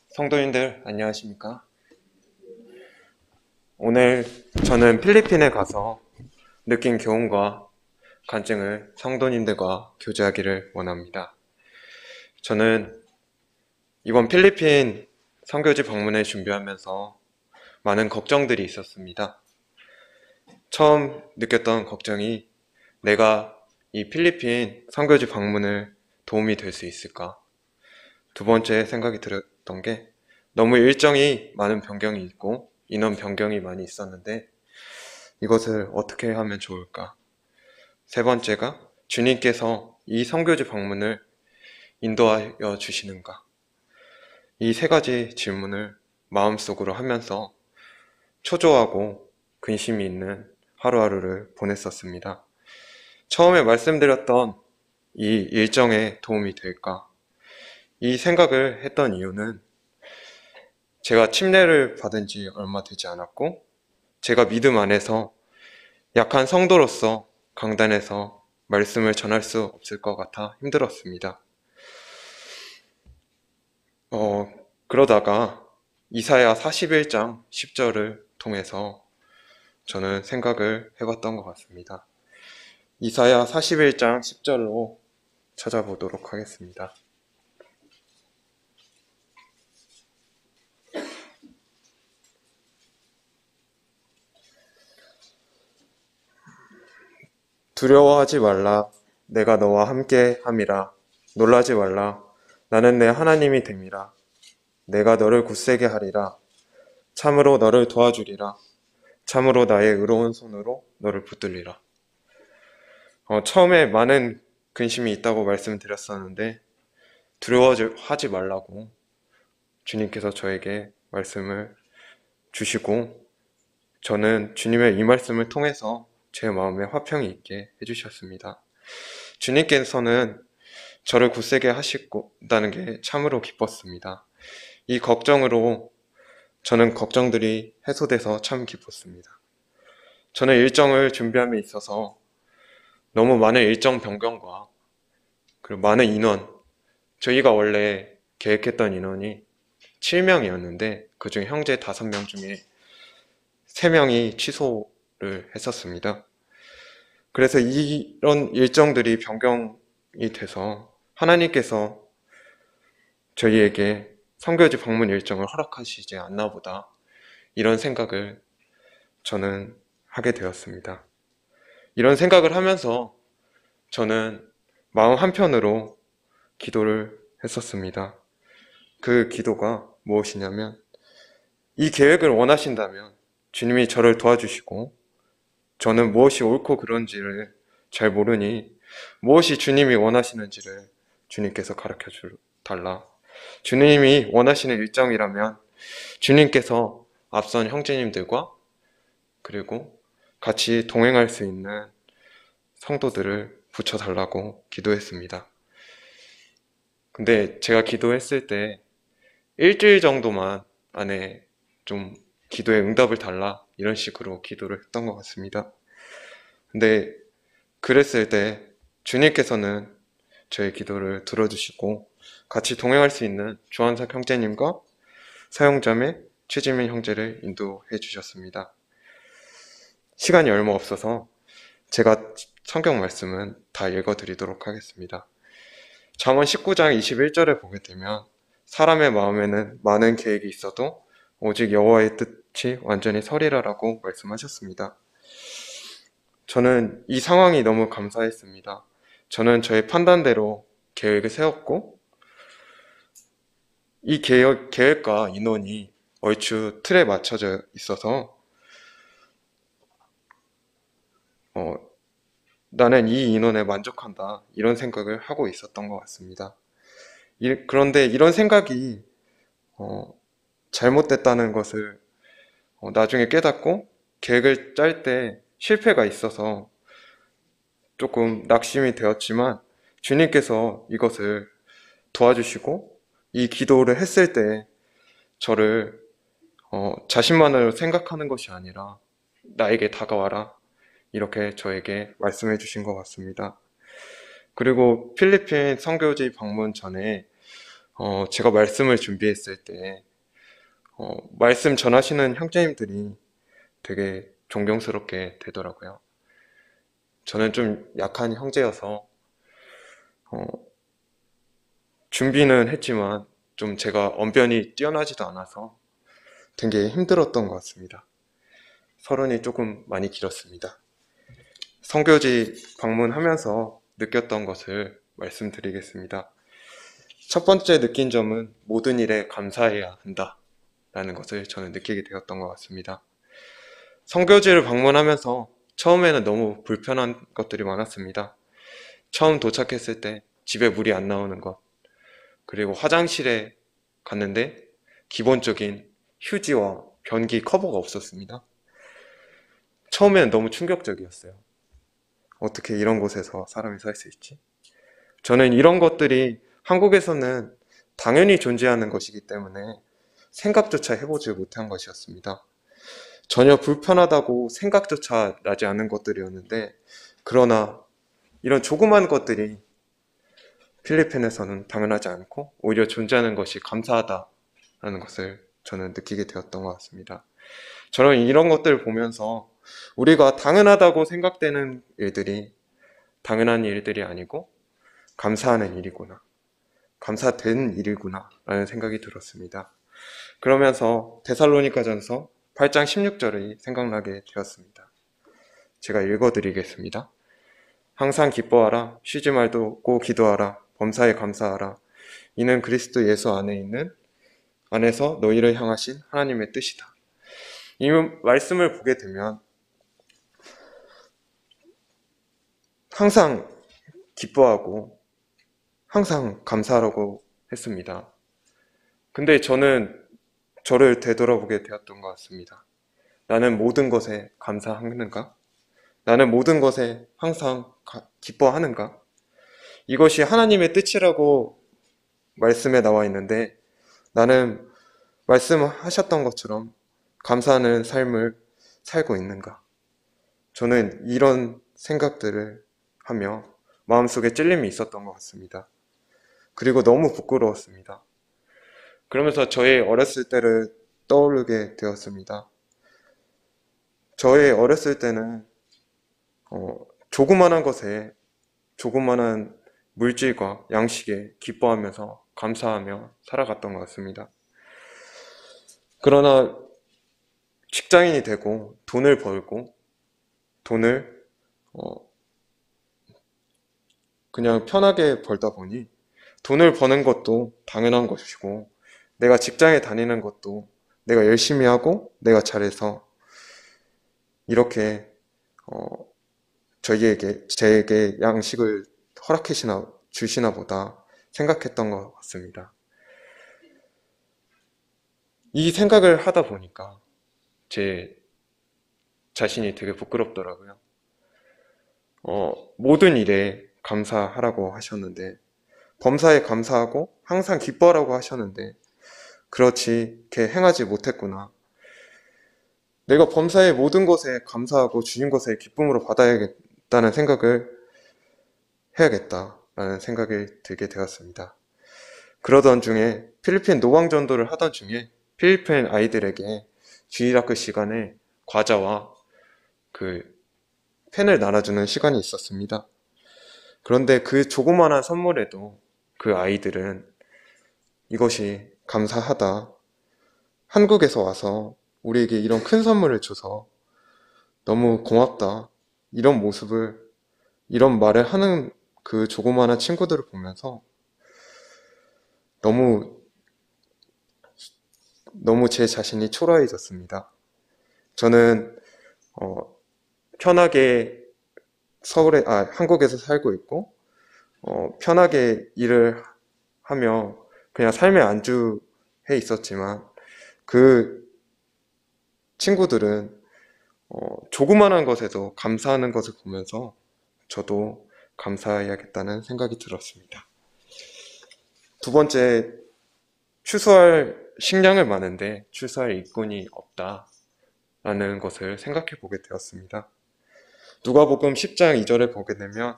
성도님들 안녕하십니까? 오늘 저는 필리핀에 가서 느낀 교훈과 간증을 성도님들과 교제하기를 원합니다. 저는 이번 필리핀 선교지 방문을 준비하면서 많은 걱정들이 있었습니다. 처음 느꼈던 걱정이 내가 이 필리핀 선교지 방문을 도움이 될 수 있을까? 두 번째 생각이 들었던 게 너무 일정이 많은 변경이 있고 인원 변경이 많이 있었는데 이것을 어떻게 하면 좋을까? 세 번째가 주님께서 이 선교지 방문을 인도하여 주시는가? 이 세 가지 질문을 마음속으로 하면서 초조하고 근심이 있는 하루하루를 보냈었습니다. 처음에 말씀드렸던 이 일정에 도움이 될까? 이 생각을 했던 이유는 제가 침례를 받은 지 얼마 되지 않았고 제가 믿음 안에서 약한 성도로서 강단에서 말씀을 전할 수 없을 것 같아 힘들었습니다. 그러다가 이사야 41장 10절을 통해서 저는 생각을 해봤던 것 같습니다. 이사야 41장 10절로 찾아보도록 하겠습니다. 두려워하지 말라. 내가 너와 함께 함이라. 놀라지 말라. 나는 내 하나님이 됨이라. 내가 너를 굳세게 하리라. 참으로 너를 도와주리라. 참으로 나의 의로운 손으로 너를 붙들리라. 처음에 많은 근심이 있다고 말씀드렸었는데 두려워하지 말라고 주님께서 저에게 말씀을 주시고 저는 주님의 이 말씀을 통해서 제 마음에 화평이 있게 해주셨습니다. 주님께서는 저를 굳세게 하신다는 게 참으로 기뻤습니다. 이 걱정으로 저는 걱정들이 해소돼서 참 기뻤습니다. 저는 일정을 준비함에 있어서 너무 많은 일정 변경과 그리고 많은 인원, 저희가 원래 계획했던 인원이 7명이었는데 그중 형제 5명 중에 3명이 취소를 했었습니다. 그래서 이런 일정들이 변경이 돼서 하나님께서 저희에게 선교지 방문 일정을 허락하시지 않나 보다 이런 생각을 저는 하게 되었습니다. 이런 생각을 하면서 저는 마음 한편으로 기도를 했었습니다. 그 기도가 무엇이냐면 이 계획을 원하신다면 주님이 저를 도와주시고 저는 무엇이 옳고 그른지를 잘 모르니 무엇이 주님이 원하시는지를 주님께서 가르쳐 달라. 주님이 원하시는 일정이라면 주님께서 앞선 형제님들과 그리고 같이 동행할 수 있는 성도들을 붙여달라고 기도했습니다. 근데 제가 기도했을 때 일주일 정도만 안에 좀 기도에 응답을 달라 이런 식으로 기도를 했던 것 같습니다. 근데 그랬을 때 주님께서는 저의 기도를 들어주시고 같이 동행할 수 있는 조한석 형제님과 사용자매 최지민 형제를 인도해 주셨습니다. 시간이 얼마 없어서 제가 성경 말씀은 다 읽어드리도록 하겠습니다. 잠언 19장 21절에 보게 되면 사람의 마음에는 많은 계획이 있어도 오직 여호와의 뜻이 완전히 서리라라고 말씀하셨습니다. 저는 이 상황이 너무 감사했습니다. 저는 저의 판단대로 계획을 세웠고 이 계획과 인원이 얼추 틀에 맞춰져 있어서 나는 이 인원에 만족한다 이런 생각을 하고 있었던 것 같습니다. 그런데 이런 생각이 잘못됐다는 것을 나중에 깨닫고 계획을 짤 때 실패가 있어서 조금 낙심이 되었지만 주님께서 이것을 도와주시고 이 기도를 했을 때 저를 자신만으로 생각하는 것이 아니라 나에게 다가와라 이렇게 저에게 말씀해 주신 것 같습니다. 그리고 필리핀 선교지 방문 전에 제가 말씀을 준비했을 때 말씀 전하시는 형제님들이 되게 존경스럽게 되더라고요. 저는 좀 약한 형제여서 어, 준비는 했지만 좀 제가 언변이 뛰어나지도 않아서 되게 힘들었던 것 같습니다. 서론이 조금 많이 길었습니다. 선교지 방문하면서 느꼈던 것을 말씀드리겠습니다. 첫 번째 느낀 점은 모든 일에 감사해야 한다 라는 것을 저는 느끼게 되었던 것 같습니다. 선교지를 방문하면서 처음에는 너무 불편한 것들이 많았습니다. 처음 도착했을 때 집에 물이 안 나오는 것, 그리고 화장실에 갔는데 기본적인 휴지와 변기 커버가 없었습니다. 처음에는 너무 충격적이었어요. 어떻게 이런 곳에서 사람이 살 수 있지? 저는 이런 것들이 한국에서는 당연히 존재하는 것이기 때문에 생각조차 해보지 못한 것이었습니다. 전혀 불편하다고 생각조차 나지 않은 것들이었는데, 그러나 이런 조그만 것들이 필리핀에서는 당연하지 않고 오히려 존재하는 것이 감사하다라는 것을 저는 느끼게 되었던 것 같습니다. 저는 이런 것들을 보면서 우리가 당연하다고 생각되는 일들이 당연한 일들이 아니고 감사하는 일이구나, 감사된 일이구나 라는 생각이 들었습니다. 그러면서 데살로니가전서 8장 16절이 생각나게 되었습니다. 제가 읽어드리겠습니다. 항상 기뻐하라, 쉬지 말고 기도하라, 범사에 감사하라. 이는 그리스도 예수 안에서 너희를 향하신 하나님의 뜻이다. 이 말씀을 보게 되면 항상 기뻐하고 항상 감사하라고 했습니다. 근데 저는 저를 되돌아보게 되었던 것 같습니다. 나는 모든 것에 감사하는가? 나는 모든 것에 항상 기뻐하는가? 이것이 하나님의 뜻이라고 말씀에 나와 있는데, 나는 말씀하셨던 것처럼 감사하는 삶을 살고 있는가? 저는 이런 생각들을 하며 마음속에 찔림이 있었던 것 같습니다. 그리고 너무 부끄러웠습니다. 그러면서 저의 어렸을 때를 떠오르게 되었습니다. 저의 어렸을 때는 조그만한 것에, 조그만한 물질과 양식에 기뻐하면서 감사하며 살아갔던 것 같습니다. 그러나 직장인이 되고 돈을 벌고 돈을 그냥 편하게 벌다 보니 돈을 버는 것도 당연한 것이고, 내가 직장에 다니는 것도 내가 열심히 하고 내가 잘해서 이렇게 제게 양식을 주시나 보다 생각했던 것 같습니다. 이 생각을 하다 보니까 제 자신이 되게 부끄럽더라고요. 모든 일에 감사하라고 하셨는데, 범사에 감사하고 항상 기뻐하라고 하셨는데 그렇게 행하지 못했구나. 내가 범사의 모든 것에 감사하고 주신 것에 기쁨으로 받아야겠다는 생각을 해야겠다라는 생각이 들게 되었습니다. 그러던 중에 필리핀 노방전도를 하던 중에 필리핀 아이들에게 주일학교 시간에 과자와 펜을 나눠주는 시간이 있었습니다. 그런데 그 조그마한 선물에도 그 아이들은 이것이 감사하다, 한국에서 와서 우리에게 이런 큰 선물을 줘서 너무 고맙다, 이런 모습을, 이런 말을 하는 그 조그마한 친구들을 보면서 너무 제 자신이 초라해졌습니다. 저는 편하게 한국에서 살고 있고 편하게 일을 하며 그냥 삶에 안주해 있었지만, 그 친구들은 조그만한 것에도 감사하는 것을 보면서 저도 감사해야겠다는 생각이 들었습니다. 두 번째, 추수할 식량을 많은데 추수할 일꾼이 없다라는 것을 생각해 보게 되었습니다. 누가복음 10장 2절에 보게 되면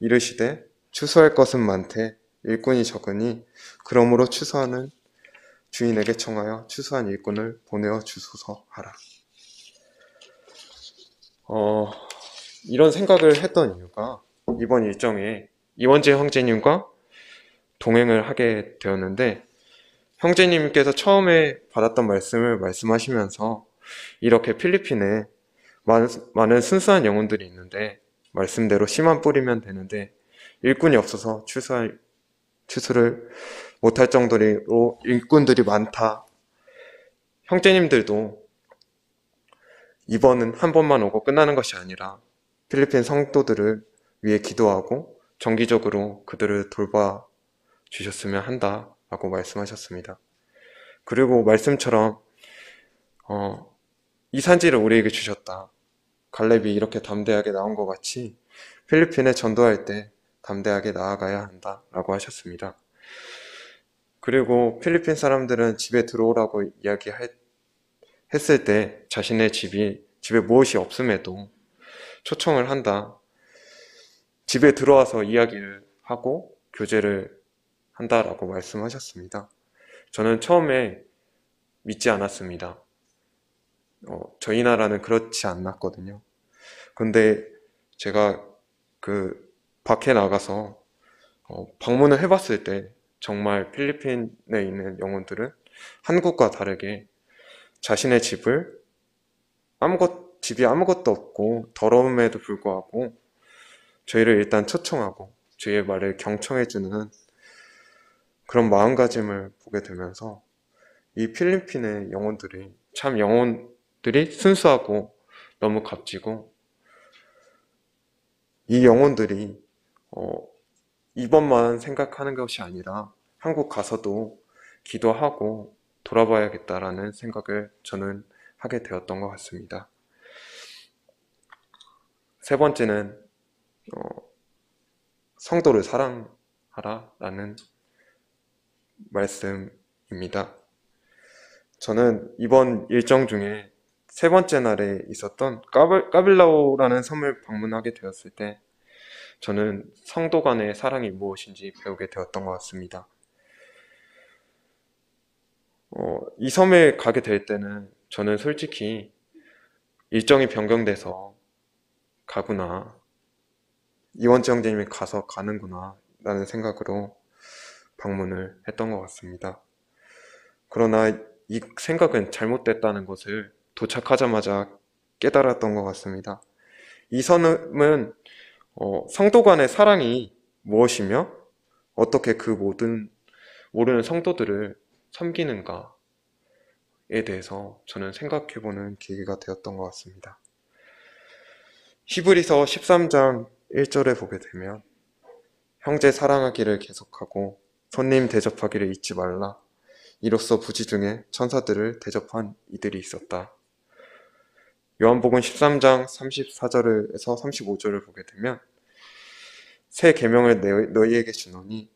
이르시되 추수할 것은 많되 일꾼이 적으니 그러므로 추수하는 주인에게 청하여 추수한 일꾼을 보내어 주소서 하라. 이런 생각을 했던 이유가 이번 일정에 이원재 형제님과 동행을 하게 되었는데, 형제님께서 처음에 받았던 말씀을 말씀하시면서 이렇게 필리핀에 많은 순수한 영혼들이 있는데 말씀대로 씨만 뿌리면 되는데 일꾼이 없어서 추수를 못할 정도로 일꾼들이 많다. 형제님들도 이번은 한 번만 오고 끝나는 것이 아니라 필리핀 성도들을 위해 기도하고 정기적으로 그들을 돌봐 주셨으면 한다라고 말씀하셨습니다. 그리고 말씀처럼 이 산지를 우리에게 주셨다. 갈렙이 이렇게 담대하게 나온 것 같이 필리핀에 전도할 때 담대하게 나아가야 한다라고 하셨습니다. 그리고 필리핀 사람들은 집에 들어오라고 이야기했을 때 자신의 집에 무엇이 없음에도 초청을 한다. 집에 들어와서 이야기를 하고 교제를 한다라고 말씀하셨습니다. 저는 처음에 믿지 않았습니다. 저희 나라는 그렇지 않았거든요. 근데 제가 그 밖에 나가서 방문을 해봤을 때 정말 필리핀에 있는 영혼들은 한국과 다르게 자신의 집이 아무것도 없고 더러움에도 불구하고 저희를 일단 초청하고 저희의 말을 경청해주는 그런 마음가짐을 보게 되면서 이 필리핀의 영혼들이 순수하고 너무 값지고, 이 영혼들이 이번만 생각하는 것이 아니라 한국 가서도 기도하고 돌아봐야겠다라는 생각을 저는 하게 되었던 것 같습니다. 세 번째는 성도를 사랑하라라는 말씀입니다. 저는 이번 일정 중에 세 번째 날에 있었던 까빌라오라는 섬을 방문하게 되었을 때 저는 성도 간의 사랑이 무엇인지 배우게 되었던 것 같습니다. 이 섬에 가게 될 때는 저는 솔직히 일정이 변경돼서 가구나, 이원재 형제님이 가는구나 라는 생각으로 방문을 했던 것 같습니다. 그러나 이 생각은 잘못됐다는 것을 도착하자마자 깨달았던 것 같습니다. 이 섬은 성도 간의 사랑이 무엇이며 어떻게 그 모르는 성도들을 섬기는가에 대해서 저는 생각해보는 계기가 되었던 것 같습니다. 히브리서 13장 1절에 보게 되면 형제 사랑하기를 계속하고 손님 대접하기를 잊지 말라. 이로써 부지 중에 천사들을 대접한 이들이 있었다. 요한복음 13장 34절에서 35절을 보게 되면 새 계명을 너희에게 주노니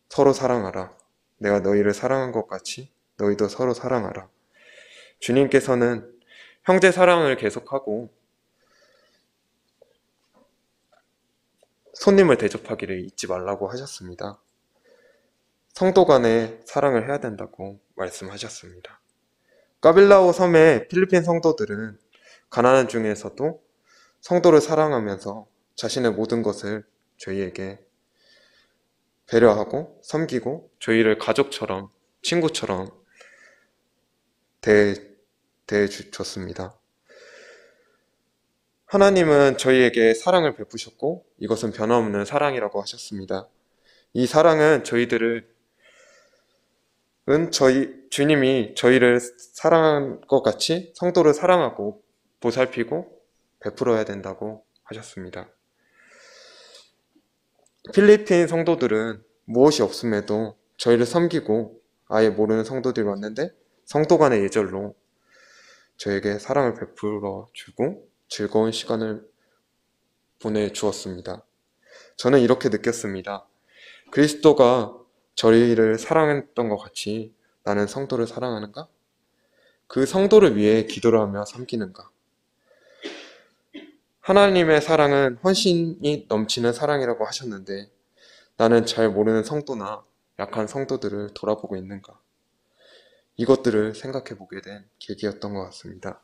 서로 사랑하라. 내가 너희를 사랑한 것 같이 너희도 서로 사랑하라. 주님께서는 형제 사랑을 계속하고 손님을 대접하기를 잊지 말라고 하셨습니다. 성도 간의 사랑을 해야 된다고 말씀하셨습니다. 까빌라오 섬의 필리핀 성도들은 가난한 중에서도 성도를 사랑하면서 자신의 모든 것을 저희에게 배려하고 섬기고 저희를 가족처럼, 친구처럼 대해줬습니다. 하나님은 저희에게 사랑을 베푸셨고 이것은 변함없는 사랑이라고 하셨습니다. 이 사랑은 주님이 저희를 사랑한 것 같이 성도를 사랑하고 보살피고 베풀어야 된다고 하셨습니다. 필리핀 성도들은 무엇이 없음에도 저희를 섬기고 아예 모르는 성도들이 왔는데 성도 간의 예절로 저에게 사랑을 베풀어 주고 즐거운 시간을 보내주었습니다. 저는 이렇게 느꼈습니다. 그리스도가 저희를 사랑했던 것 같이 나는 성도를 사랑하는가? 그 성도를 위해 기도를 하며 섬기는가? 하나님의 사랑은 헌신이 넘치는 사랑이라고 하셨는데 나는 잘 모르는 성도나 약한 성도들을 돌아보고 있는가? 이것들을 생각해 보게 된 계기였던 것 같습니다.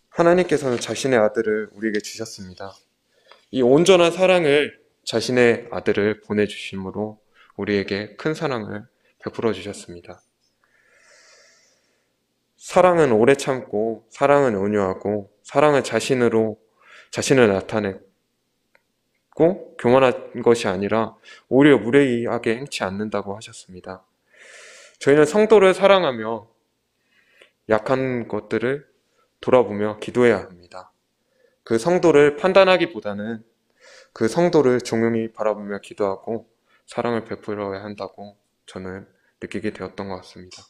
하나님께서는 자신의 아들을 우리에게 주셨습니다. 이 온전한 사랑을 자신의 아들을 보내주심으로 우리에게 큰 사랑을 베풀어 주셨습니다. 사랑은 오래 참고, 사랑은 온유하고, 사랑은 자신을 나타내고, 교만한 것이 아니라 오히려 무례하게 행치 않는다고 하셨습니다. 저희는 성도를 사랑하며 약한 것들을 돌아보며 기도해야 합니다. 그 성도를 판단하기보다는 그 성도를 종용히 바라보며 기도하고 사랑을 베풀어야 한다고 저는 느끼게 되었던 것 같습니다.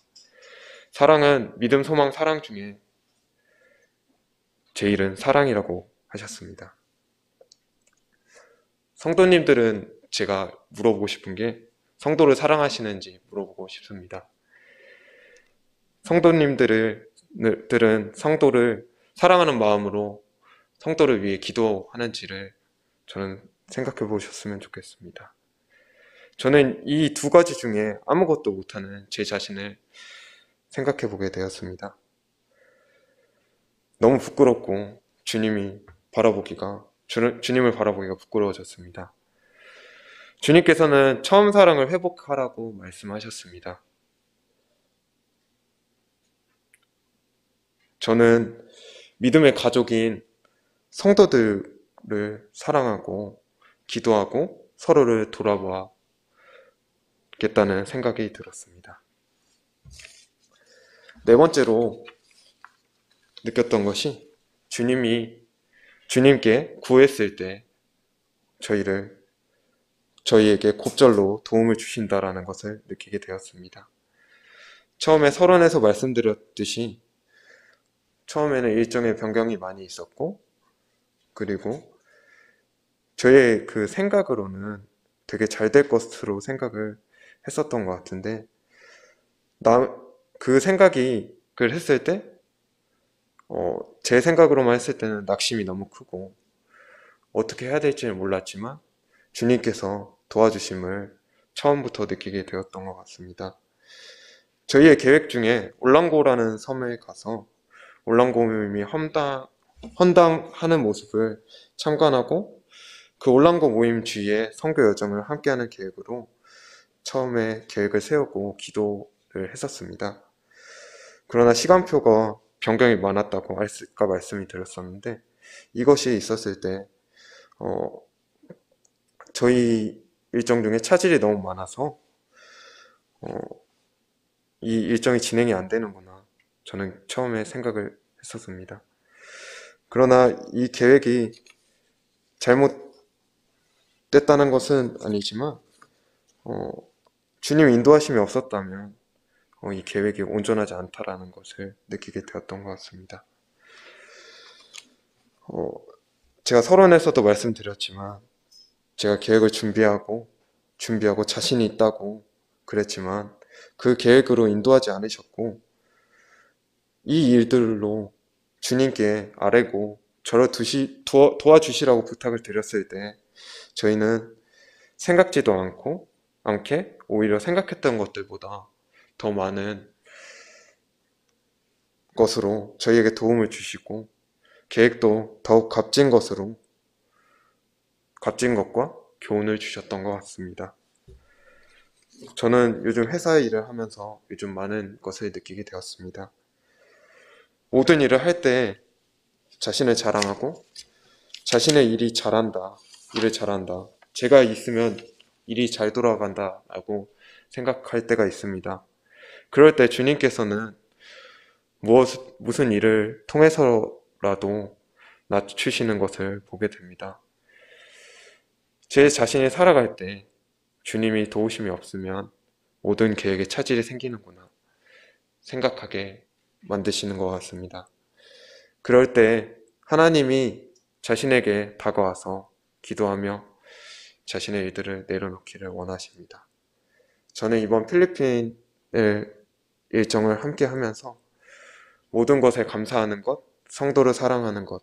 사랑은 믿음, 소망, 사랑 중에 제일은 사랑이라고 하셨습니다. 성도님들은 제가 물어보고 싶은 게 성도를 사랑하시는지 물어보고 싶습니다. 성도님들은 성도를 사랑하는 마음으로 성도를 위해 기도하는지를 저는 생각해 보셨으면 좋겠습니다. 저는 이 두 가지 중에 아무것도 못하는 제 자신을 생각해 보게 되었습니다. 너무 부끄럽고 주님을 바라보기가 부끄러워졌습니다. 주님께서는 처음 사랑을 회복하라고 말씀하셨습니다. 저는 믿음의 가족인 성도들을 사랑하고 기도하고 서로를 돌아보겠다는 생각이 들었습니다. 네 번째로 느꼈던 것이 주님께 구했을 때 저희에게 곧절로 도움을 주신다라는 것을 느끼게 되었습니다. 처음에 서론에서 말씀드렸듯이 처음에는 일정의 변경이 많이 있었고, 그리고 저의 그 생각으로는 되게 잘 될 것으로 생각을 했었던 것 같은데, 그 생각이 그걸 했을 때, 제 생각으로만 했을 때는 낙심이 너무 크고, 어떻게 해야 될지는 몰랐지만, 주님께서 도와주심을 처음부터 느끼게 되었던 것 같습니다. 저희의 계획 중에 올랑고라는 섬에 가서 올랑고 모임이 헌당하는 모습을 참관하고 그 올랑고 모임 주위에 선교 여정을 함께하는 계획으로 처음에 계획을 세우고 기도를 했었습니다. 그러나 시간표가 변경이 많았다고 아까 말씀이 드렸었는데 이것이 있었을 때 저희 일정 중에 차질이 너무 많아서 이 일정이 진행이 안 되는구나 저는 처음에 생각을 했었습니다. 그러나 이 계획이 잘못됐다는 것은 아니지만 주님 인도하심이 없었다면 이 계획이 온전하지 않다라는 것을 느끼게 되었던 것 같습니다. 제가 서론에서도 말씀드렸지만 제가 계획을 준비하고 자신이 있다고 그랬지만 그 계획으로 인도하지 않으셨고 이 일들로 주님께 아뢰고 저를 도와주시라고 부탁을 드렸을 때 저희는 생각지도 않게 오히려 생각했던 것들보다 더 많은 것으로 저희에게 도움을 주시고 계획도 더욱 값진 것과 교훈을 주셨던 것 같습니다. 저는 요즘 회사 일을 하면서 요즘 많은 것을 느끼게 되었습니다. 모든 일을 할 때 자신을 자랑하고 자신의 일을 잘한다. 제가 있으면 일이 잘 돌아간다 라고 생각할 때가 있습니다. 그럴 때 주님께서는 무슨 일을 통해서라도 낮추시는 것을 보게 됩니다. 제 자신이 살아갈 때 주님이 도우심이 없으면 모든 계획에 차질이 생기는구나 생각하게 만드시는 것 같습니다. 그럴 때 하나님이 자신에게 다가와서 기도하며 자신의 일들을 내려놓기를 원하십니다. 저는 이번 필리핀 일정을 함께 하면서 모든 것에 감사하는 것, 성도를 사랑하는 것,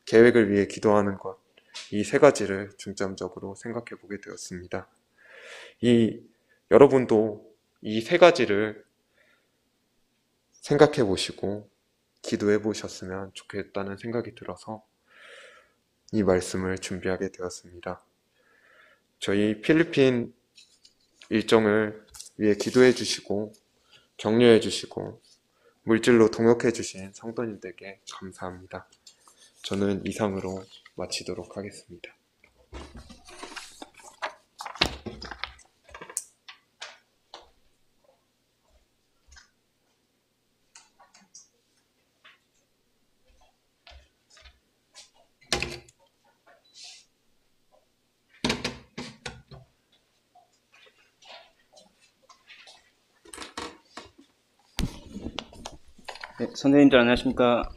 계획을 위해 기도하는 것, 이 세 가지를 중점적으로 생각해 보게 되었습니다. 여러분도 이 세 가지를 생각해 보시고 기도해 보셨으면 좋겠다는 생각이 들어서 이 말씀을 준비하게 되었습니다. 저희 필리핀 일정을 위해 기도해 주시고 격려해 주시고 물질로 동역해 주신 성도님들께 감사합니다. 저는 이상으로 마치도록 하겠습니다. 네, 선생님들 안녕하십니까.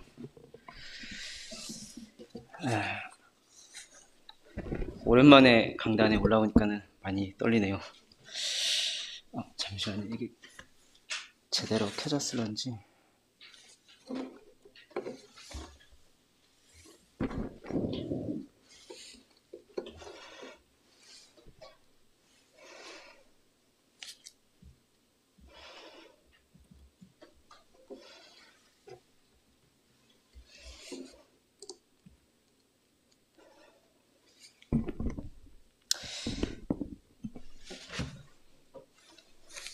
오랜만에 강단에 올라오니까는 많이 떨리네요. 잠시만요. 이게 제대로 켜졌을런지.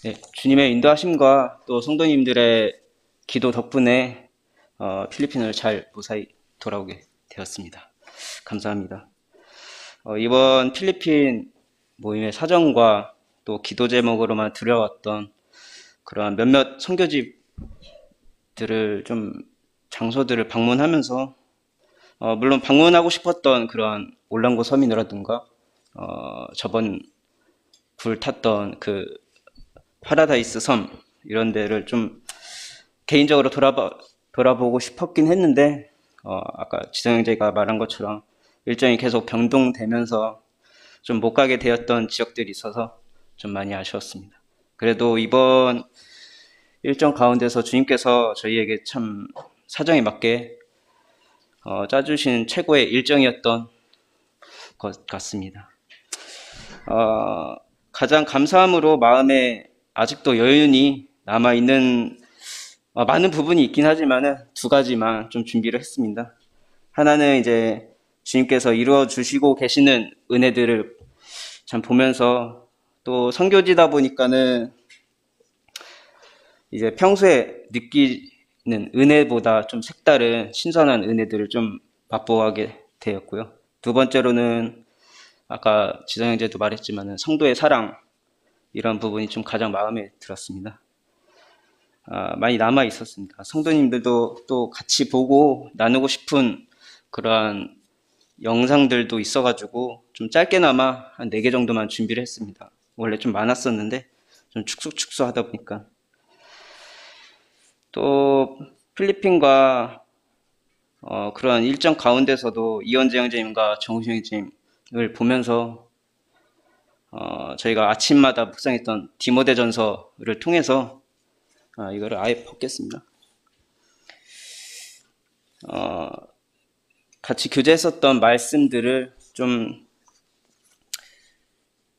네, 주님의 인도하심과 또 성도님들의 기도 덕분에 필리핀을 잘 무사히 돌아오게 되었습니다. 감사합니다. 이번 필리핀 모임의 사정과 또 기도 제목으로만 들여왔던 그러한 몇몇 선교집들을 장소들을 방문하면서 물론 방문하고 싶었던 그러한 올랑고 서민이라든가 저번 불탔던 그 파라다이스 섬 이런 데를 좀 개인적으로 돌아보고 싶었긴 했는데 아까 지성 형제가 말한 것처럼 일정이 계속 변동되면서 좀 못 가게 되었던 지역들이 있어서 좀 많이 아쉬웠습니다. 그래도 이번 일정 가운데서 주님께서 저희에게 참 사정에 맞게 짜주신 최고의 일정이었던 것 같습니다. 가장 감사함으로 마음에 아직도 여윤이 남아있는 많은 부분이 있긴 하지만은 두 가지만 좀 준비를 했습니다. 하나는 이제 주님께서 이루어 주시고 계시는 은혜들을 참 보면서 또 선교지다 보니까는 이제 평소에 느끼는 은혜보다 좀 색다른 신선한 은혜들을 좀 맛보게 되었고요. 두 번째로는 아까 지성 형제도 말했지만은 성도의 사랑 이런 부분이 좀 가장 마음에 들었습니다. 많이 남아 있었습니다. 성도님들도 또 같이 보고 나누고 싶은 그러한 영상들도 있어가지고 좀 짧게나마 한 4개 정도만 준비를 했습니다. 원래 좀 많았었는데 좀 축소 하다 보니까 또 필리핀과 그런 일정 가운데서도 이현재 형제님과 정우영 형제님을 보면서 저희가 아침마다 묵상했던 디모데전서를 통해서 이거를 아예 벗겠습니다. 같이 교제했었던 말씀들을 좀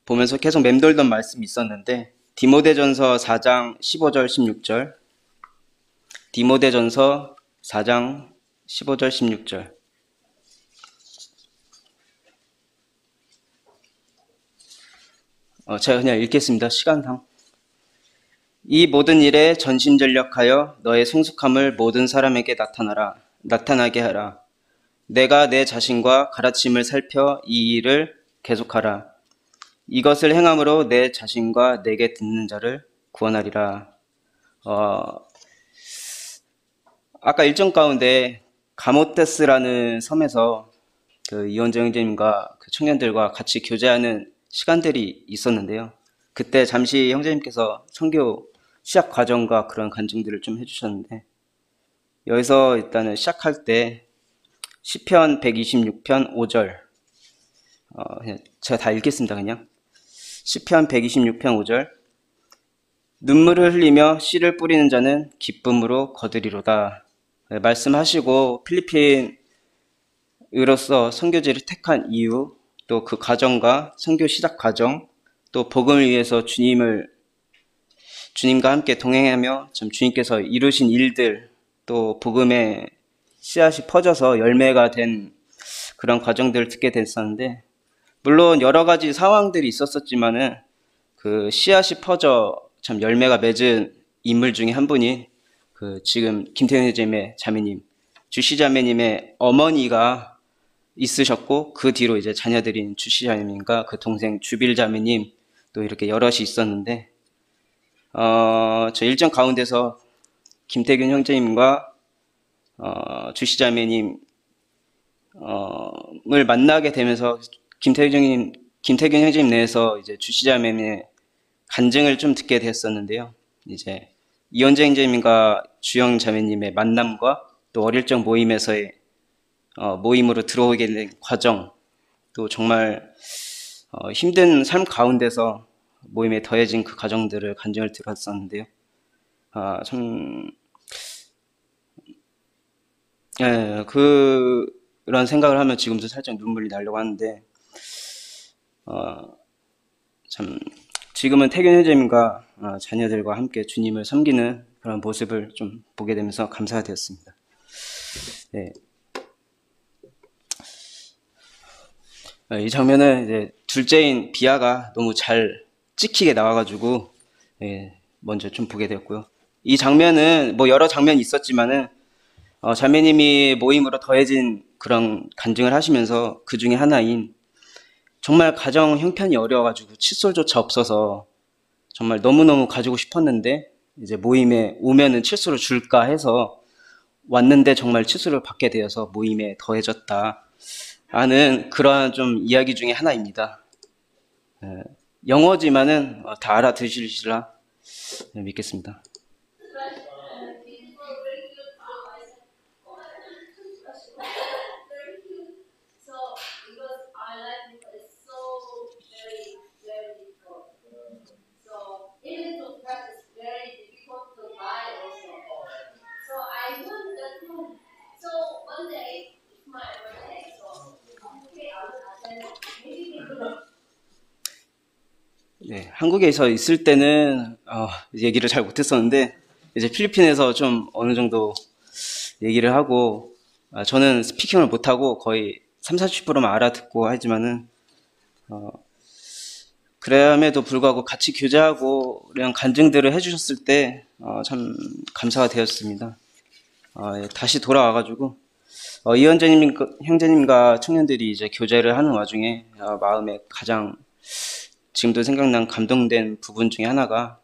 보면서 계속 맴돌던 말씀이 있었는데 디모데전서 4장 15절 16절 디모데전서 4장 15절 16절 제가 그냥 읽겠습니다. 시간상. 이 모든 일에 전심전력하여 너의 성숙함을 모든 사람에게 나타나게 하라. 내가 내 자신과 가르침을 살펴 이 일을 계속하라. 이것을 행함으로 내 자신과 내게 듣는 자를 구원하리라. 아까 일정 가운데 가모테스라는 섬에서 그 이원정 형제님과 그 청년들과 같이 교제하는 시간들이 있었는데요. 그때 잠시 형제님께서 선교 시작 과정과 그런 간증들을 좀 해주셨는데 여기서 일단은 시작할 때 시편 126편 5절 제가 다 읽겠습니다. 그냥 시편 126편 5절 눈물을 흘리며 씨를 뿌리는 자는 기쁨으로 거두리로다. 말씀하시고 필리핀 의로서 선교지를 택한 이유, 또 그 과정과 선교 시작 과정, 또 복음을 위해서 주님과 함께 동행하며 참 주님께서 이루신 일들, 또 복음의 씨앗이 퍼져서 열매가 된 그런 과정들을 듣게 됐었는데, 물론 여러 가지 상황들이 있었었지만은 그 씨앗이 퍼져 참 열매가 맺은 인물 중에 한 분이 그 지금 김태현 선생님의 자매님, 주씨 자매님의 어머니가 있으셨고, 그 뒤로 이제 자녀들인 주씨 자매님과 그 동생 주빌 자매님, 또 이렇게 여럿이 있었는데, 저 일정 가운데서 김태균 형제님과 주씨 자매님 을 만나게 되면서 김태균 형제님 내에서 이제 주씨 자매님의 간증을 좀 듣게 되었었는데요. 이제 이현재 형제님과 주영 자매님의 만남과 또 어릴 적 모임에서의 모임으로 들어오게 된 과정, 또 정말 힘든 삶 가운데서 모임에 더해진 그 과정들을 간증을 들었었는데요. 참 그런 생각을 하면 지금도 살짝 눈물이 나려고 하는데, 참 지금은 태균 형제님과 자녀들과 함께 주님을 섬기는 그런 모습을 좀 보게 되면서 감사가 되었습니다. 네. 이 장면은 이제 둘째인 비아가 너무 잘 찍히게 나와가지고 먼저 좀 보게 되었고요. 이 장면은 뭐 여러 장면이 있었지만은 자매님이 모임으로 더해진 그런 간증을 하시면서 그 중에 하나인, 정말 가정 형편이 어려워가지고 칫솔조차 없어서 정말 너무너무 가지고 싶었는데 이제 모임에 오면은 칫솔을 줄까 해서 왔는데 정말 칫솔을 받게 되어서 모임에 더해졌다 하는 그러한 좀 이야기 중에 하나입니다. 영어지만은 다 알아들으시리라 믿겠습니다. 네, 한국에서 있을 때는 얘기를 잘 못했었는데 이제 필리핀에서 좀 어느 정도 얘기를 하고, 저는 스피킹을 못하고 거의 30-40%만 알아듣고 하지만은 그럼에도 불구하고 같이 교제하고 이런 간증들을 해주셨을 때 참 감사가 되었습니다. 다시 돌아와가지고 이현재님 형제님과 청년들이 이제 교제를 하는 와중에 마음에 가장 지금도 생각난 감동된 부분 중에 하나가,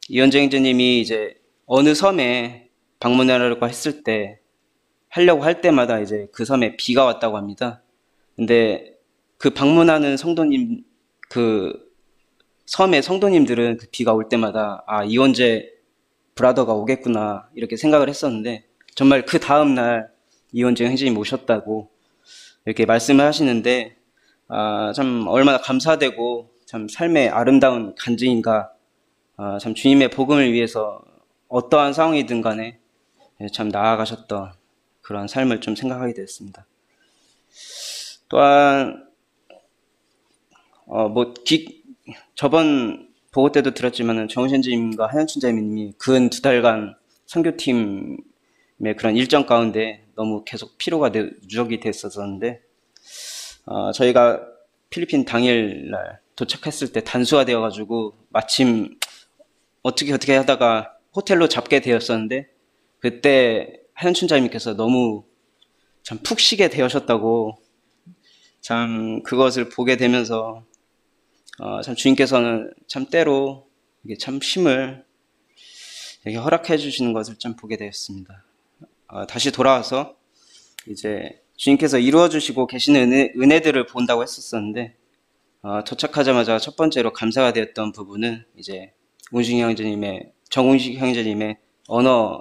이현재 형제님이 이제 어느 섬에 방문하려고 하려고 할 때마다 이제 그 섬에 비가 왔다고 합니다. 근데 그 방문하는 성도님, 그 섬의 성도님들은 그 비가 올 때마다 이원재 브라더가 오겠구나 이렇게 생각을 했었는데, 정말 그 다음날 이원재 형제님 오셨다고 이렇게 말씀을 하시는데, 참 얼마나 감사되고 참 삶의 아름다운 간증인가, 참 주님의 복음을 위해서 어떠한 상황이든 간에 참 나아가셨던 그런 삶을 좀 생각하게 되었습니다. 또한 저번 보고 때도 들었지만은 정우현님과 하현춘 자매님이 근 2달간 선교팀의 그런 일정 가운데 너무 계속 피로가 누적이 됐었는데, 저희가 필리핀 당일날 도착했을 때 단수가 되어가지고 마침 어떻게 하다가 호텔로 잡게 되었었는데, 그때 하현춘 자매님께서 너무 참 푹 쉬게 되셨다고, 참 그것을 보게 되면서 참 주님께서는 참 때로 이게 참 쉼을 이렇게 허락해 주시는 것을 좀 보게 되었습니다. 다시 돌아와서 이제 주님께서 이루어 주시고 계시는 은혜들을 본다고 했었었는데, 도착하자마자 첫 번째로 감사가 되었던 부분은 이제 정웅식 형제님의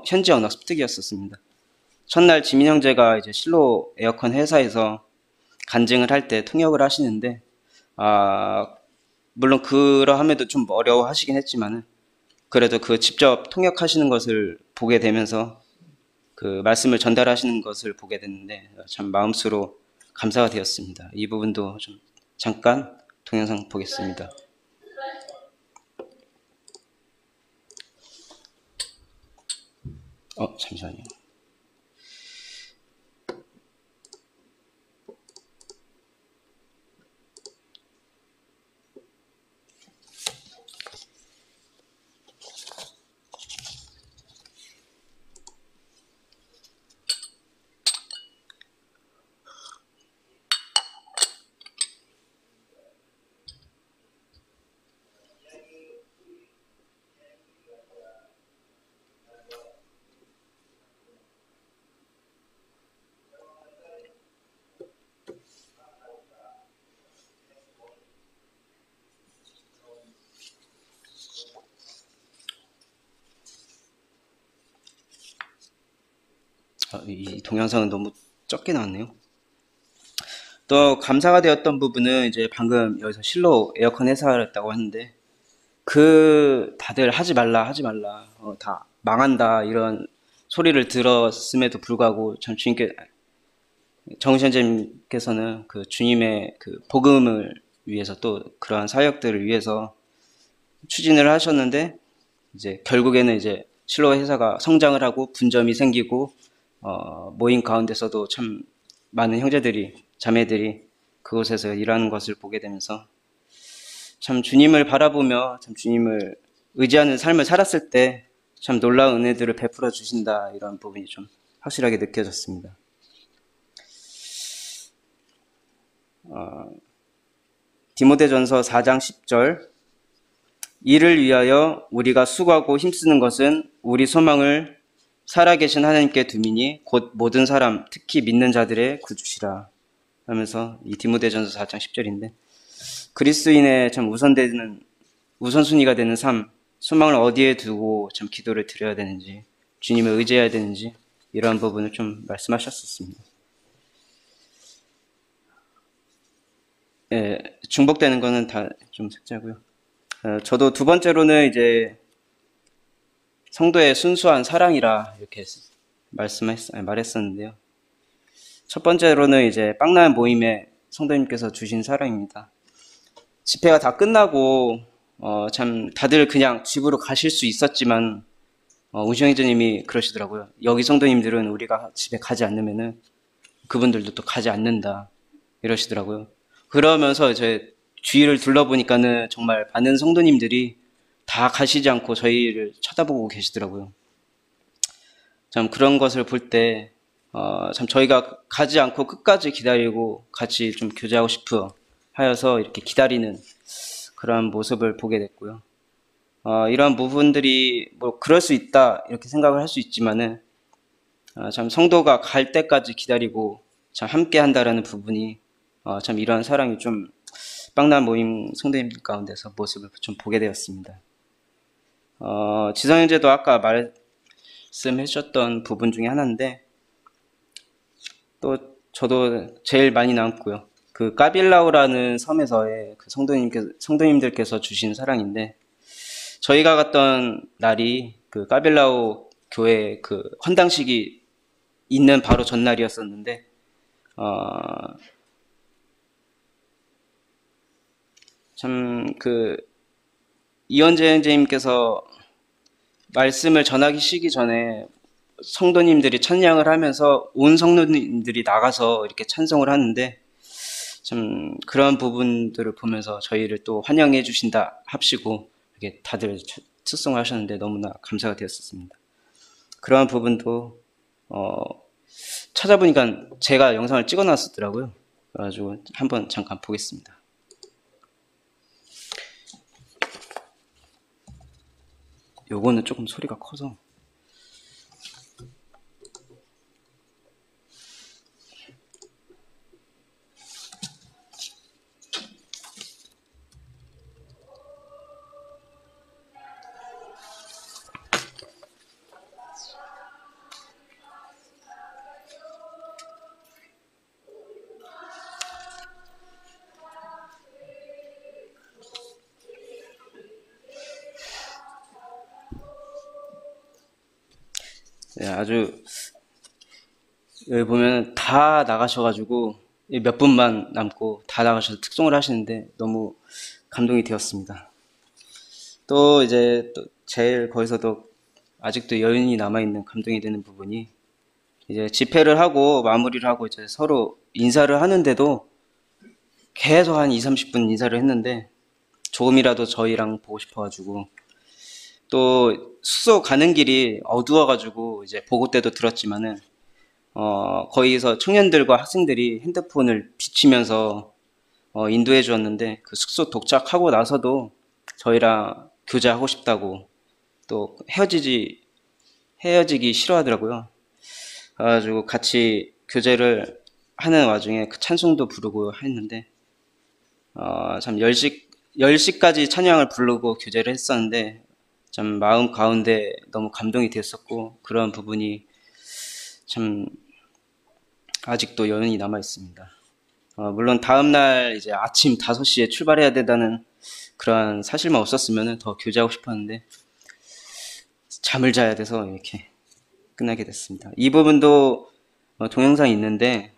현지 언어 습득이었었습니다. 첫날 지민 형제가 이제 실로 에어컨 회사에서 간증을 할 때 통역을 하시는데, 물론 그러함에도 좀 어려워하시긴 했지만은 그래도 그 직접 통역하시는 것을 보게 되면서 그 말씀을 전달하시는 것을 보게 됐는데 참 마음수로 감사가 되었습니다. 이 부분도 좀 잠깐 동영상 보겠습니다. 잠시만요. 이 동영상은 너무 적게 나왔네요. 또 감사가 되었던 부분은 이제 방금 여기서 실로 에어컨 회사였다고 하는데 다들 하지 말라 하지 말라 다 망한다 이런 소리를 들었음에도 불구하고 참 정신현재님께서는 그 주님의 그 복음을 위해서 또 그러한 사역들을 위해서 추진을 하셨는데 이제 결국에는 이제 실로 회사가 성장을 하고 분점이 생기고 모임 가운데서도 참 많은 형제들이 자매들이 그곳에서 일하는 것을 보게 되면서 참 주님을 바라보며 참 주님을 의지하는 삶을 살았을 때 참 놀라운 은혜들을 베풀어 주신다 이런 부분이 좀 확실하게 느껴졌습니다. 디모데전서 4장 10절 이를 위하여 우리가 수고하고 힘쓰는 것은 우리 소망을 살아계신 하나님께 두미니 곧 모든 사람 특히 믿는 자들의 구주시라 하면서 이 디모데전서 4장 10절인데 그리스도인의 참 우선순위가 되는 삶 소망을 어디에 두고 참 기도를 드려야 되는지 주님을 의지해야 되는지 이러한 부분을 좀 말씀하셨었습니다. 중복되는 거는 다 좀 삭제하고요. 저도 두 번째로는 이제 성도의 순수한 사랑이라 이렇게 말했었는데요. 첫 번째로는 이제 빵나는 모임에 성도님께서 주신 사랑입니다. 집회가 다 끝나고 참 다들 그냥 집으로 가실 수 있었지만 우시형제님이 그러시더라고요. 여기 성도님들은 우리가 집에 가지 않으면은 그분들도 또 가지 않는다 이러시더라고요. 그러면서 제 주위를 둘러보니까는 정말 많은 성도님들이 다 가시지 않고 저희를 쳐다보고 계시더라고요. 참 그런 것을 볼 때 참 저희가 가지 않고 끝까지 기다리고 같이 좀 교제하고 싶어 하여서 이렇게 기다리는 그런 모습을 보게 됐고요. 이러한 부분들이 뭐 그럴 수 있다 이렇게 생각을 할 수 있지만은 참 성도가 갈 때까지 기다리고 참 함께 한다라는 부분이 참 이러한 사랑이 좀 빵난 모임 성도님들 가운데서 모습을 좀 보게 되었습니다. 지성형제도 아까 말씀해 주셨던 부분 중에 하나인데 또 저도 제일 많이 남고요. 그 까빌라우라는 섬에서의 그 성도님들께서 주신 사랑인데 저희가 갔던 날이 그 까빌라우 교회 그 헌당식이 있는 바로 전날이었었는데 참 그 이현재 형제님께서 말씀을 전하기 시기 전에 성도님들이 찬양을 하면서 온 성도님들이 나가서 이렇게 찬송을 하는데 참 그런 부분들을 보면서 저희를 또 환영해 주신다 합시고 이렇게 다들 특송을 하셨는데 너무나 감사가 되었습니다. 그런 부분도 찾아보니까 제가 영상을 찍어 놨었더라고요. 그래가지고 한번 잠깐 보겠습니다. 요거는 조금 소리가 커서 아주 여기 보면 다 나가셔가지고 몇 분만 남고 다 나가셔서 특송을 하시는데 너무 감동이 되었습니다. 또 이제 또 제일 거기서도 아직도 여운이 남아있는 감동이 되는 부분이 이제 집회를 하고 마무리를 하고 이제 서로 인사를 하는데도 계속 한 2, 30분 인사를 했는데 조금이라도 저희랑 보고 싶어가지고 또 숙소 가는 길이 어두워가지고 이제 보고 때도 들었지만은 거기서 청년들과 학생들이 핸드폰을 비치면서 인도해 주었는데 그 숙소 도착하고 나서도 저희랑 교제하고 싶다고 또 헤어지기 싫어하더라고요. 그래가지고 같이 교제를 하는 와중에 그 찬송도 부르고 했는데 참 10시까지 찬양을 부르고 교제를 했었는데 참 마음 가운데 너무 감동이 됐었고 그런 부분이 참 아직도 여운이 남아 있습니다. 물론 다음날 이제 아침 5시에 출발해야 된다는 그런 사실만 없었으면 더 교제하고 싶었는데 잠을 자야 돼서 이렇게 끝나게 됐습니다. 이 부분도 동영상이 있는데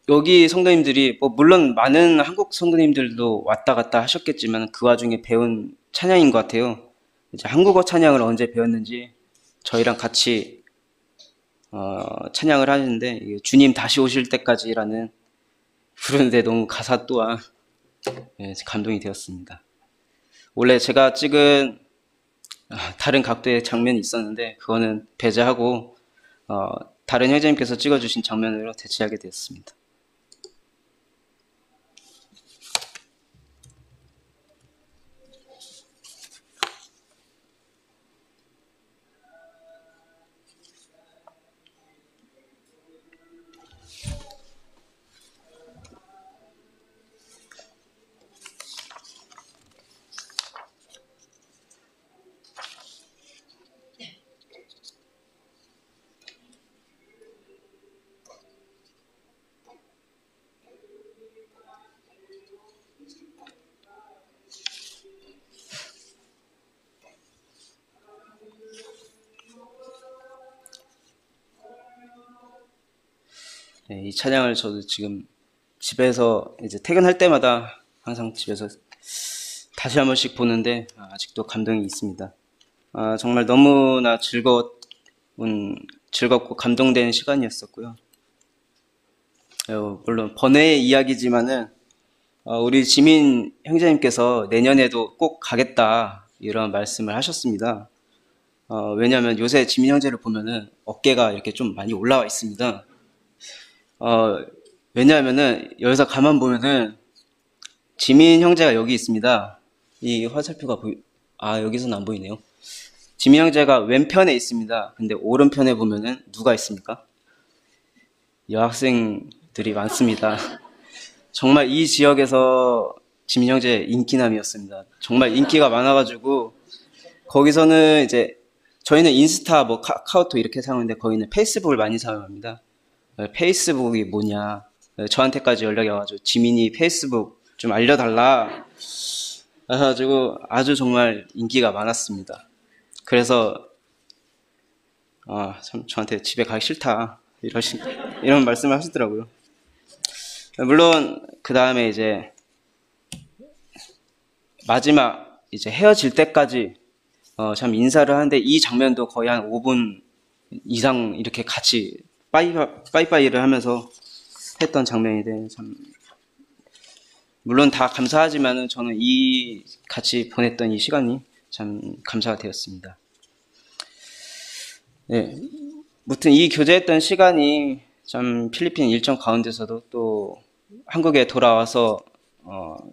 여기 성도님들이 물론 많은 한국 성도님들도 왔다 갔다 하셨겠지만 그 와중에 배운 찬양인 것 같아요. 이제 한국어 찬양을 언제 배웠는지 저희랑 같이 찬양을 하는데 주님 다시 오실 때까지라는 부르는데 너무 가사 또한 감동이 되었습니다. 원래 제가 찍은 다른 각도의 장면이 있었는데 그거는 배제하고 다른 형제님께서 찍어주신 장면으로 대체하게 되었습니다. 네, 이 찬양을 저도 지금 집에서 이제 퇴근할 때마다 항상 집에서 다시 한 번씩 보는데 아직도 감동이 있습니다. 정말 너무나 즐겁고 감동된 시간이었었고요. 물론 번외의 이야기지만은 우리 지민 형제님께서 내년에도 꼭 가겠다 이런 말씀을 하셨습니다. 왜냐하면 요새 지민 형제를 보면은 어깨가 이렇게 좀 많이 올라와 있습니다. 왜냐하면은 여기서 가만 보면은 지민 형제가 여기 있습니다. 이 화살표가 여기서는 안 보이네요. 지민 형제가 왼편에 있습니다. 근데 오른편에 보면은 누가 있습니까? 여학생들이 많습니다. 정말 이 지역에서 지민 형제 인기남이었습니다. 정말 인기가 많아가지고 거기서는 이제 저희는 인스타 카카오톡 이렇게 사용하는데 거기는 페이스북을 많이 사용합니다. 페이스북이 뭐냐 저한테까지 연락이 와가지고 지민이 페이스북 좀 알려달라 그래가지고 아주 정말 인기가 많았습니다. 그래서 참 저한테 집에 가기 싫다 이런 말씀을 하시더라고요. 물론 그 다음에 이제 마지막 이제 헤어질 때까지 참 인사를 하는데 이 장면도 거의 한 5분 이상 이렇게 같이 빠이빠이를 하면서 했던 장면인데 참 물론 다 감사하지만은 저는 같이 보냈던 이 시간이 참 감사가 되었습니다. 네, 무튼 이 교제했던 시간이 참 필리핀 일정 가운데서도 또 한국에 돌아와서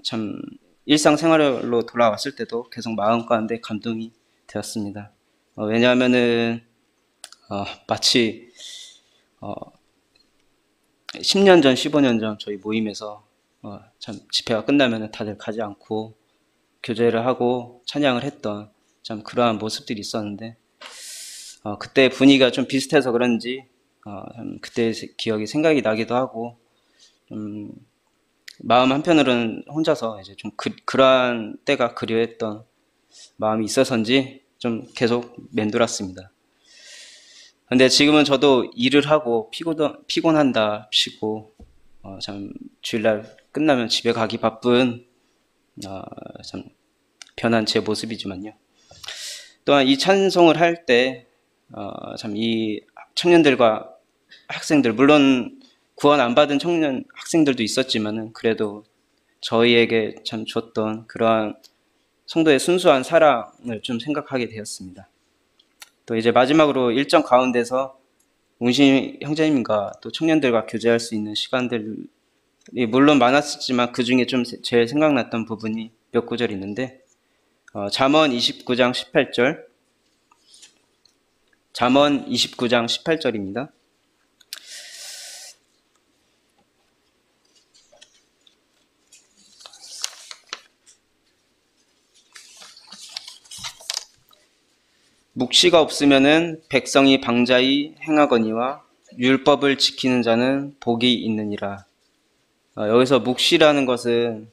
참 일상생활로 돌아왔을 때도 계속 마음 가운데 감동이 되었습니다. 왜냐하면은 마치 10년 전, 15년 전 저희 모임에서 참 집회가 끝나면 다들 가지 않고 교제를 하고 찬양을 했던 참 그러한 모습들이 있었는데 그때 분위기가 좀 비슷해서 그런지 참 그때 기억이 생각이 나기도 하고 마음 한편으로는 혼자서 이제 좀 그러한 때가 그리워했던 마음이 있어서인지 좀 계속 맴돌았습니다. 근데 지금은 저도 일을 하고 피곤한다 치고 참 주일날 끝나면 집에 가기 바쁜 참 변한 제 모습이지만요. 또한 이 찬송을 할 때 참 이 청년들과 학생들, 물론 구원 안 받은 청년 학생들도 있었지만은 그래도 저희에게 참 줬던 그러한 성도의 순수한 사랑을 좀 생각하게 되었습니다. 또 이제 마지막으로 일정 가운데서 운신 형제님과 또 청년들과 교제할 수 있는 시간들이 물론 많았었지만 그 중에 좀 제일 생각났던 부분이 몇 구절 있는데 잠언 29장 18절, 잠언 29장 18절입니다. 묵시가 없으면은 백성이 방자히 행하거니와 율법을 지키는 자는 복이 있느니라. 여기서 묵시라는 것은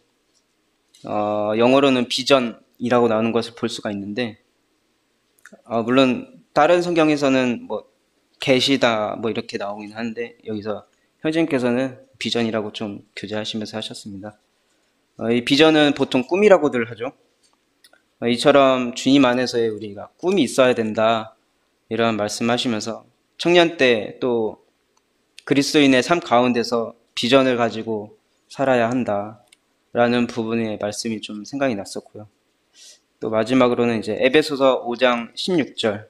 영어로는 비전이라고 나오는 것을 볼 수가 있는데 물론 다른 성경에서는 뭐 계시다 뭐 이렇게 나오긴 하는데 여기서 형제님께서는 비전이라고 좀 교제하시면서 하셨습니다. 이 비전은 보통 꿈이라고들 하죠. 이처럼 주님 안에서의 우리가 꿈이 있어야 된다 이런 말씀하시면서 청년 때 또 그리스도인의 삶 가운데서 비전을 가지고 살아야 한다라는 부분의 말씀이 좀 생각이 났었고요. 또 마지막으로는 이제 에베소서 5장 16절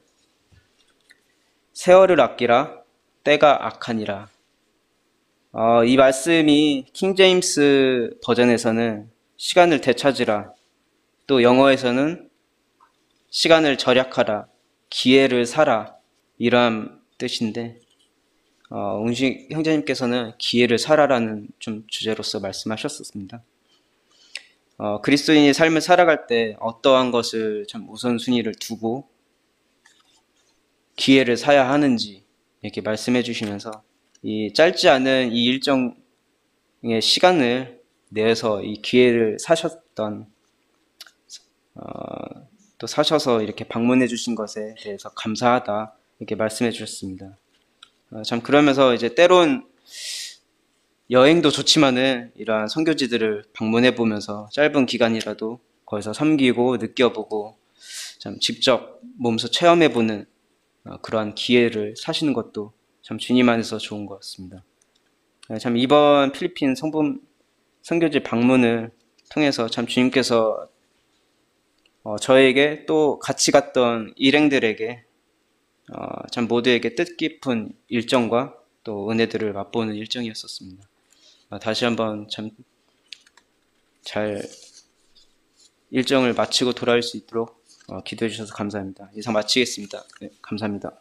세월을 아끼라 때가 악하니라. 이 말씀이 킹제임스 버전에서는 시간을 되찾으라, 또 영어에서는 시간을 절약하라, 기회를 사라 이러한 뜻인데 운식 형제님께서는 기회를 사라라는 좀 주제로서 말씀하셨었습니다. 그리스도인의 삶을 살아갈 때 어떠한 것을 참 우선순위를 두고 기회를 사야 하는지 이렇게 말씀해 주시면서 이 짧지 않은 이 일정의 시간을 내서 이 기회를 사셨던 또 사셔서 이렇게 방문해 주신 것에 대해서 감사하다 이렇게 말씀해 주셨습니다. 참 그러면서 이제 때론 여행도 좋지만은 이러한 선교지들을 방문해 보면서 짧은 기간이라도 거기서 섬기고 느껴보고 참 직접 몸소 체험해 보는 그러한 기회를 사시는 것도 참 주님 안에서 좋은 것 같습니다. 참 이번 필리핀 선교지 방문을 통해서 참 주님께서 저에게 또 같이 갔던 일행들에게 참 모두에게 뜻깊은 일정과 또 은혜들을 맛보는 일정이었었습니다. 다시 한번 참 잘 일정을 마치고 돌아올 수 있도록 기도해 주셔서 감사합니다. 이상 마치겠습니다. 네, 감사합니다.